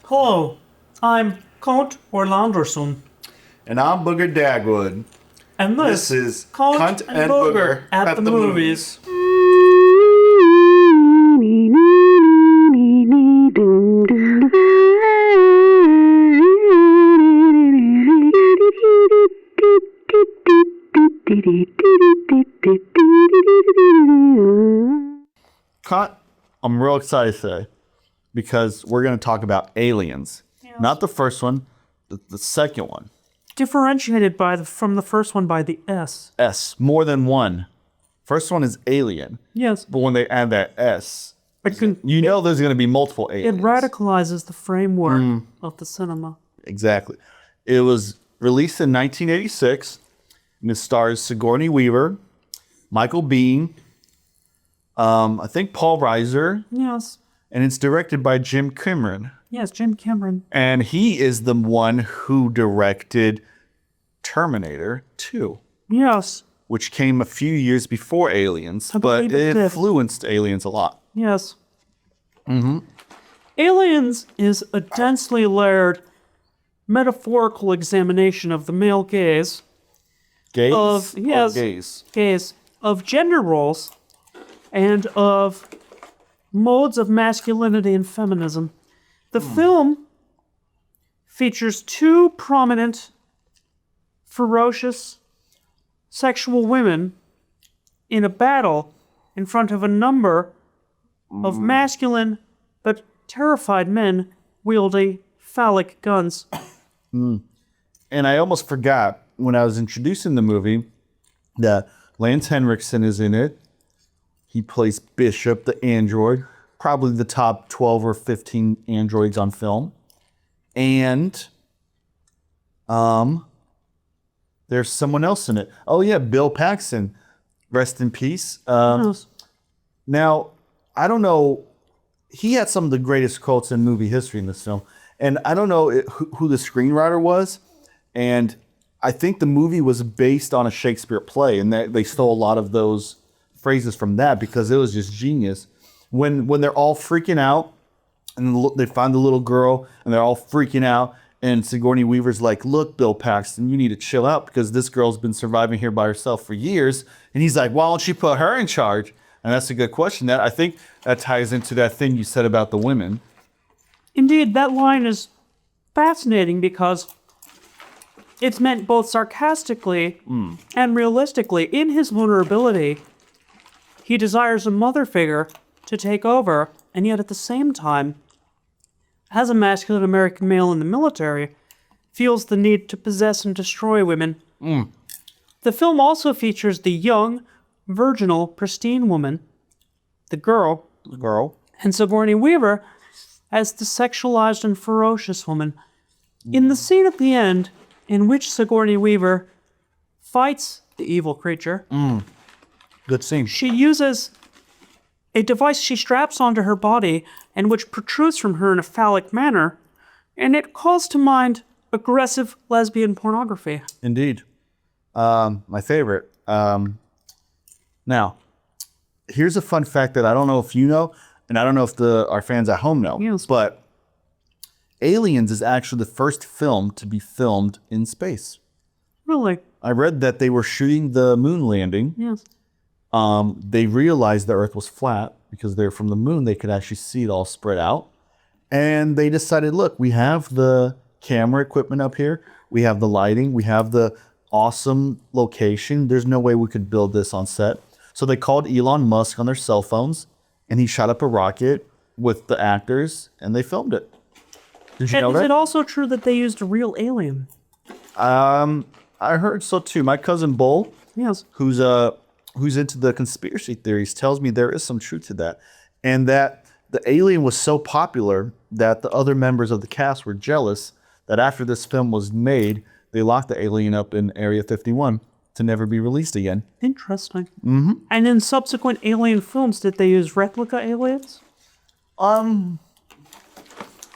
Hello, I'm Kont Orlanderson, And I'm Booger Dagwood. and This is Kont and Booger at the movies. I'm real excited today because we're going to talk about Aliens. Yes. Not the first one, the second one. Differentiated from the first one by the S. S, more than one. First one is Alien, Yes, but when they add that S, it there's going to be multiple it aliens. radicalizes the framework of the cinema. Exactly. It was released in 1986, and it stars Sigourney Weaver, Michael Biehn, I think Paul Reiser, Yes, and it's directed by Jim Cameron. yes, Jim Cameron. And he is the one who directed Terminator 2, Yes, which came a few years before Aliens, I but believe it it did. influenced Aliens a lot. yes. Aliens is a densely layered metaphorical examination of the male gaze, Gaze? Of- or yes. gaze. Of gender roles and of modes of masculinity and feminism. The film features two prominent, ferocious, sexual women in a battle in front of a number of masculine but terrified men wielding phallic guns. And I almost forgot when I was introducing the movie that Lance Henriksen is in it. He plays Bishop, the android, probably the top 12 or 15 androids on film. And there's someone else in it. Oh yeah, Bill Paxton. Rest in peace. Yes. Now, I don't know. He had some of the greatest quotes in movie history in this film. And I don't know who the screenwriter was. And I think the movie was based on a Shakespeare play. And they stole a lot of those phrases from that because it was just genius. When they're all freaking out and they find the little girl and they're all freaking out. And Sigourney Weaver's like, look, Bill Paxton, you need to chill out because this girl's been surviving here by herself for years. And he's like, why don't you put her in charge? And that's a good question. I think that ties into that thing you said about the women. Indeed, that line is fascinating because it's meant both sarcastically and realistically. In his vulnerability, he desires a mother figure to take over, and yet at the same time, as a masculine American male in the military, feels the need to possess and destroy women. The film also features the young, virginal, pristine woman, the girl, and Sigourney Weaver as the sexualized and ferocious woman. In the scene at the end, in which Sigourney Weaver fights the evil creature, Good scene. she uses a device she straps onto her body and which protrudes from her in a phallic manner, and it calls to mind aggressive lesbian pornography. Indeed. My favorite. Now, here's a fun fact that I don't know if you know, and I don't know if our fans at home know. Yes. But Aliens is actually the first film to be filmed in space. Really? I read that they were shooting the moon landing. Yes. They realized the Earth was flat because they're from the moon. They could actually see it all spread out. And they decided, look, we have the camera equipment up here. We have the lighting. We have the awesome location. There's no way we could build this on set. So they called Elon Musk on their cell phones, and he shot up a rocket with the actors, and they filmed it. Did you know Is that? it also true that they used a real alien? I heard so too. My cousin Bull, Yes. who's into the conspiracy theories, tells me there is some truth to that, and that the alien was so popular that the other members of the cast were jealous that after this film was made, they locked the alien up in Area 51 to never be released again. Interesting. Mm-hmm. And in subsequent Alien films, did they use replica aliens?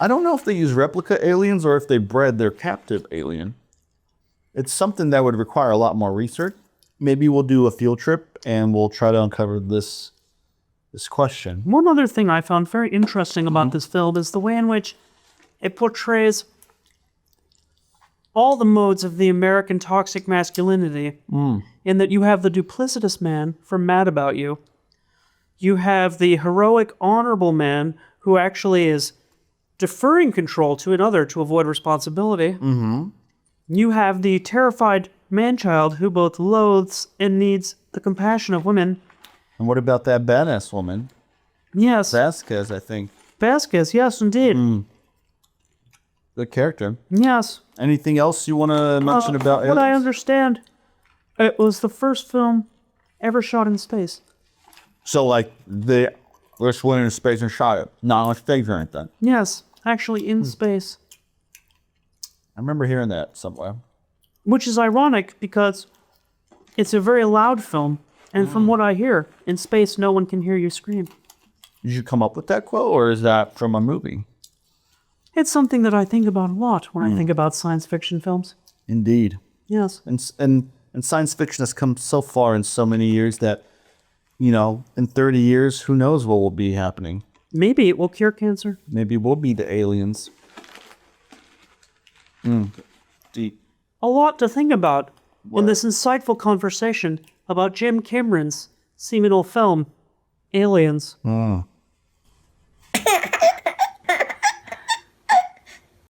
I don't know if they use replica aliens or if they bred their captive alien. It's something that would require a lot more research. Maybe we'll do a field trip and we'll try to uncover this question. One other thing I found very interesting about this film is the way in which It portrays all the modes of the American toxic masculinity, in that you have the duplicitous man from Mad About You. You have the heroic, honorable man who actually is deferring control to another to avoid responsibility. You have the terrified man-child who both loathes and needs the compassion of women. And what about that badass woman? Yes. Vasquez, I think. Vasquez, yes, indeed. Good character. Yes. Anything else you want to mention about What I Aliens? understand, it was the first film ever shot in space. So, like, the first one in space and shot it. Not on stage or anything. Yes, actually in space. I remember hearing that somewhere. Which is ironic because it's a very loud film. And from what I hear, in space, no one can hear you scream. Did you come up with that quote, or is that from a movie? It's something that I think about a lot when I think about science fiction films. Indeed. Yes. And science fiction has come so far in so many years that, you know, in 30 years, who knows what will be happening. Maybe it will cure cancer. Maybe we'll be the aliens. Deep. A lot to think about in this insightful conversation about Jim Cameron's seminal film, Aliens.